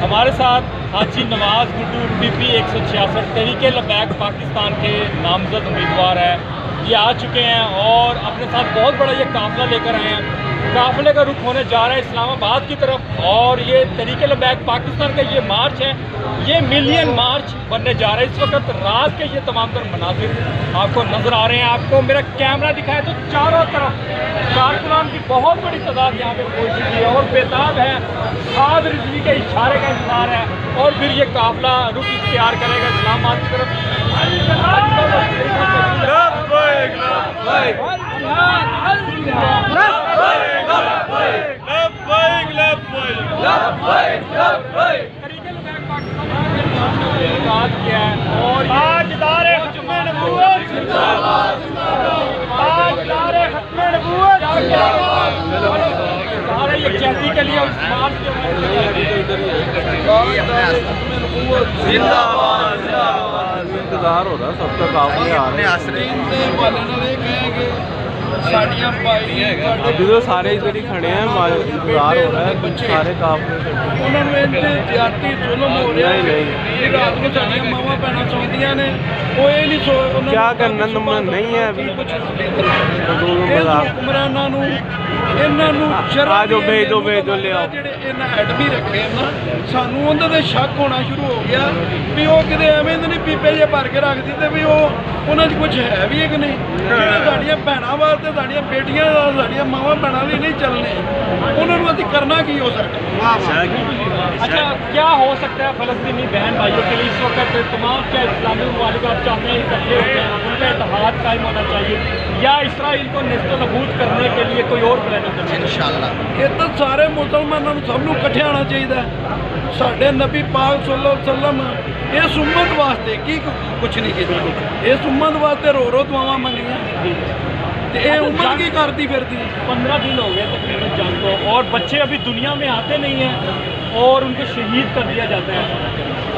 हमारे साथ हाजी नवाज गुड्डू PP 166 तहरीके लबैक पाकिस्तान के नामजद उम्मीदवार है। ये आ चुके हैं और अपने साथ बहुत बड़ा ये काफिला लेकर आए हैं। काफिले का रुख होने जा रहा है इस्लामाबाद की तरफ और ये तहरीके लबैक पाकिस्तान का ये मार्च है, ये मिलियन मार्च बनने जा रहा है। इस वक्त रात के ये तमाम तर मनाजिर आपको नज़र आ रहे हैं। आपको मेरा कैमरा दिखाए तो चारों तरफ कारकुनान की बहुत बड़ी तादाद यहाँ पे पहुँच चुकी है और बेताब है, साद रिजवी के इशारे का इंतजार है और फिर ये काफिला रुख इख्तियार करेगा इस्लामाबाद की तरफ। चैती के लिए इंतजार हो रहा सब तक आपने आ रहे अभी तो सारे इधर ही खड़े हैं, इंतजार हो रहा है सारे काफले क्या करना तुमने नहीं है अभी भेजो ले आओ हैड भी रखे ना सानू उन्होंने दे शक होना शुरू हो गया भी वो किते एवें नहीं पीपे जे भर के रख दिते भी वो उन्होंने कुछ है भी है कि नहीं। साड़ियाँ भैनों वास्ते साड़ियाँ बेटियां साड़ियाँ मावां भैनों लिए नहीं चलने, उन्होंने असीं करना की हो सकता। अच्छा क्या हो सकता है फ़लस्तीनी बहन भाइयों के लिए इस वक्त तमाम क्या इस्लामी ममालिक आप चाहते हैं इकट्ठे होते हैं, उनका इत्तेहाद कायम होना चाहिए या इसराइल को नेस्तनाबूद करने के लिए कोई और प्लान होना चाहिए? इंशाअल्लाह ये तो सारे मुसलमानों सबनों इकट्ठे आना चाहिए। साढ़े नबी पाक सल्लल्लाहु अलैहि वसल्लम इस उम्मत वास्ते की कुछ नहीं किया, इस उम्मत वास्ते रो दुआवां मंगियां ते ये उम्मत की करती फिरती। 15 दिन हो गए तकरीबन जंग को और बच्चे अभी दुनिया में आते नहीं हैं और उनको शहीद कर दिया जाता है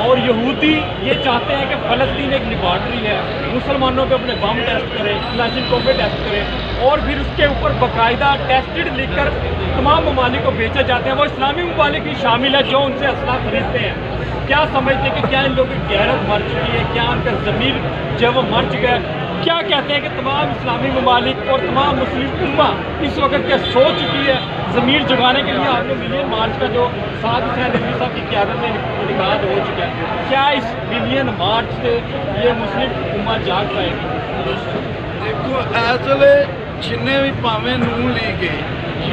और यहूदी ये चाहते हैं कि फ़लस्तीन एक लिबॉर्ट्री है, मुसलमानों पे अपने बम टेस्ट करें, क्लाशिनकोव टेस्ट करें और फिर उसके ऊपर बाकायदा टेस्टेड लिखकर तमाम ममालिक को बेचे जाते हैं। वो इस्लामी ममालिक भी शामिल है जो उनसे असला खरीदते हैं। क्या समझते हैं कि क्या इन लोगों की गैरत मर चुकी है, क्या उनका ज़मीर जो वो मर चुका है? क्या कहते हैं कि तमाम इस्लामी ममालिक और तमाम मुस्लिम उम्मा इस वक्त क्या सो चुकी है ज़मीर जगाने के लिए? आपने मिलियन मार्च का जो साद हुसैन रिजवी साहब की क़यादत में इनेकाद हो चुका है, क्या इस मिलियन मार्च से ये मुस्लिम उम्मा जाग पाएगी? देखो ऐसले जिन्ने भी भावें नून लीग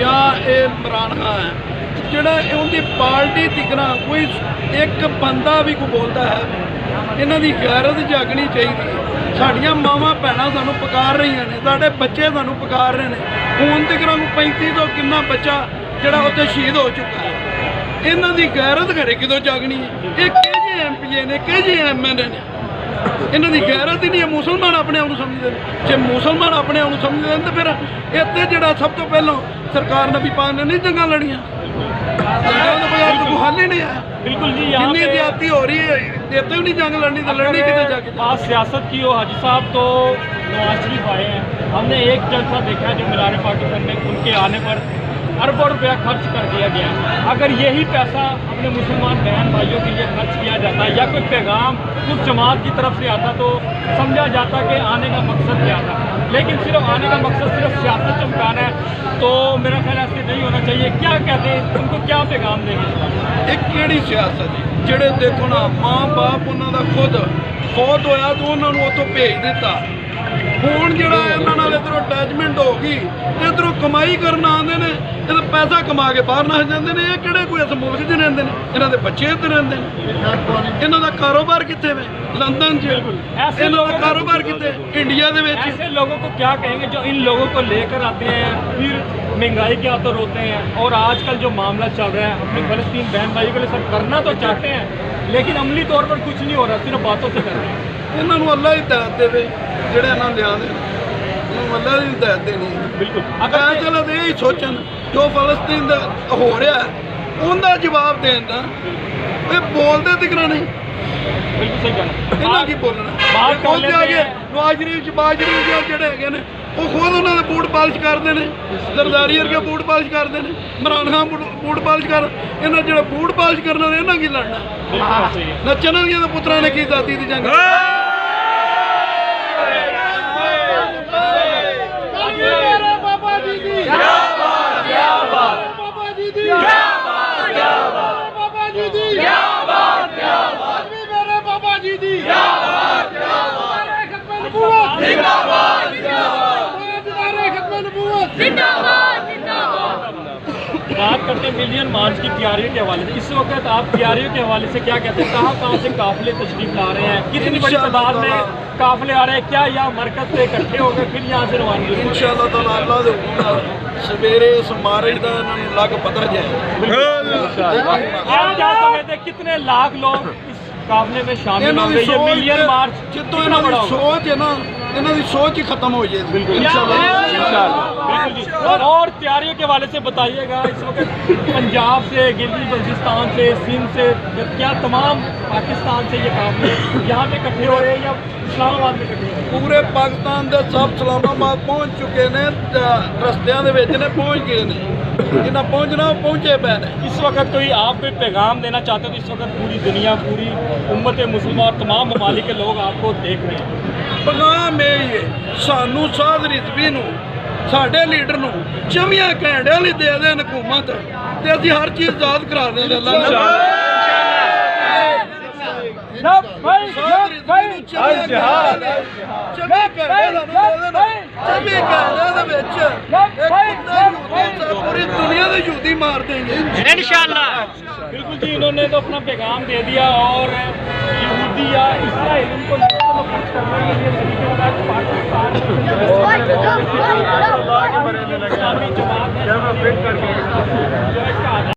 या इमरान खान है जोड़ा उनकी पार्टी तिकना कोई एक बंदा भी कोई बोलता है इन्हों की गैरत जागनी चाहिए। साड़ियाँ मावां भैनां सानू पुकार रही ने, साढ़े बच्चे सानू पुकार रहे हैं। हूँ तक 3500 कितना बच्चा जोड़ा उत्थे शहीद हो चुका है। इन्हों की गैरत घरे कितों जागनी है? ये किहे MPA ने किहे MLA ने? इन्हों की गैरत ही नहीं है। मुसलमान अपने आप समझते हैं, जो मुसलमान अपने आप समझते हैं तो फिर इतने जोड़ा सब तो पहलों सरकार नबी पाक ने नहीं जंगा लड़ियाँ, जंगा तो हल ही नहीं आया। बिल्कुल जी, इतनी ज्यादती हो रही है, इतने भी नहीं जंग लड़नी तो लड़नी कितने जाके। आज सियासत की हो हाजी साहब तो नवाज शरीफ आए हैं, हमने एक जलसा देखा है जो मीनार पाकिस्तान में उनके आने पर अरबों रुपया खर्च कर दिया गया। अगर यही पैसा अपने मुसलमान बहन भाइयों के लिए खर्च किया जाता या कोई पैगाम उस जमात की तरफ से आता तो समझा जाता कि आने का मकसद क्या था, लेकिन सिर्फ आने का मकसद सिर्फ सियासत चमकाना है तो मेरा ख्याल ऐसे नहीं होना चाहिए। क्या कहते हैं, उनको क्या पैगाम देंगे? एक केड़ी सियासत जेड़े देखो ना माँ बाप उन्होंने खुद फौत होया तो उन्होंने उतों भेज दिता, हूँ जो इधरों अटैचमेंट हो गई इधरों कमाई करना आते हैं, इधर पैसा कमा के बाहर ना जाते हैं। ये किहड़े कोई इस मुल्क च रहते हैं, इन्हों के बच्चे इधर रहते हैं, इन्हों का कारोबार कितने में लंदन च, इन्हों का कारोबार कितने इंडिया के। ऐसे लोगों को क्या कहेंगे जो इन लोगों को लेकर आते हैं फिर महंगाई के हाथों रोते हैं? और आजकल जो मामला चल रहा है अपने फ़लस्तीन बहन भाइयों के लिए सब करना तो चाहते हैं लेकिन अमली तौर पर कुछ नहीं हो रहा, सिर्फ बातों से कर रहे हैं। इन्हों अल्लाह ही हिदायत दे जोड़े इन्होंने लिया अल्लाह की हिदायत देनी है। बिल्कुल अगर चलो तो यही सोचन जो फ़लस्तीन हो रहा है उनका जवाब देना, बोलते दिखना नहीं। बिल्कुल सही कहना, इन्हों की बोलना नवाज शरीफ शहबाज शरीफ जोड़े है ਉਹ ਖੁਦ ਉਹਨਾਂ ਦੇ ਬੂਟ ਪਾਲਿਸ਼ ਕਰਦੇ ਨੇ, ਜ਼ਰਦਾਰੀ ਵਰਗੇ ਬੂਟ ਪਾਲਿਸ਼ ਕਰਦੇ ਨੇ, ਇਮਰਾਨ ਖਾਨ ਬੂਟ ਪਾਲਿਸ਼ ਕਰ, ਇਹਨਾਂ ਜਿਹੜਾ ਬੂਟ ਪਾਲਿਸ਼ ਕਰਨ ਵਾਲੇ ਇਹਨਾਂ ਕੀ ਲੜਨਾ। बिल्कुल सही है। ਨੱਚਣ ਵਾਲੀਆਂ ਦੇ ਪੁੱਤਰਾਂ ਨੇ ਕੀ ਜ਼ਾਤੀ ਦੀ ਜੰਗ बाबा जी दी क्या बात, क्या बात, बाबा जी दी क्या बात, क्या बात, बाबा जी दी क्या बात, क्या बात, मेरे बाबा जी दी क्या बात, क्या बात, खत्म नबूवत जिंदाबाद, जिंदाबाद। खत्म नबूवत जिंदाबाद, जिंदाबाद। बात करते हैं मिलियन मार्च की तैयारियों के हवाले से। इस वक्त आप तैयारियों के हवाले से क्या कहते हैं? कहाँ से काफिले तशरीफ ला रहे हैं? कितनी बड़ी तादाद में काफिले आ रहे हैं? क्या यहाँ मरकज से इकट्ठे हो गए फिर यहाँ से रवानगी? इंशाअल्लाह ताला अल्लाह दे हुक्म नाल सवेरे इस मार्च दा इन्हां नूं लग पता जाए। आप क्या समझते हैं कितने लाख लोग इस काफिले में शामिल ਇਹਨਾਂ होंगे? ਦੀ ये मिलियन ਸੋਚ मार्च ਜਿੱਤੋਂ कितना ਇਹਨਾਂ बड़ा ਦੀ होगा? ਸੋਚ ਹੈ ਨਾ, ਇਹਨਾਂ ਦੀ ਸੋਚ ਹੀ खत्म हो जाएगी। बिल्कुल बिल्कुल जी। और तैयारियों के हवाले से बताइएगा, इस वक्त पंजाब से, गिलगित बल्चिस्तान से, सिंध से, क्या तमाम पाकिस्तान से ये काफिले यहाँ पे इकट्ठे हो रहे हैं या इस्लामाबाद में इकट्ठे हो रहे हैं? पूरे पाकिस्तान ਦੇ ਸਭ इस्लामाबाद पहुंच चुके ने, रस्तियां ਦੇ ਵਿੱਚ ने पहुंच गए ने, जिन्हें पहुंचना वो पहुंचे पे ने। इस वक्त कोई आप कोई पैगाम देना चाहते हो? तो इस वक्त पूरी दुनिया, पूरी उम्मत मुसलमान और तमाम ममालिक के लोग आपको देख रहे हैं। पैगाम ਇਹ ਹੀ ਹੈ, ਸਾਨੂੰ ਸਾਧ ਰਿਜ਼ਵੀ ਨੂੰ, ਸਾਡੇ ਲੀਡਰ ਨੂੰ 24 ਘੰਟਿਆਂ ਲਈ ਦੇ ਦੇਣ ਹਕੂਮਤ ਤੇ ਅਸੀਂ ਹਰ ਚੀਜ਼ ਆਜ਼ਾਦ ਕਰਾ ਦੇਵਾਂਗੇ। ਅੱਲਾਹ ਨੇ पूरी दुनिया के यहूदी मार देंगे इंशाअल्लाह। बिल्कुल जी, इन्होंने तो अपना पैगाम दे दिया और यहूदी या इसराइल इनको कुछ करने के लिए पाकिस्तान इस्लामी जमात है।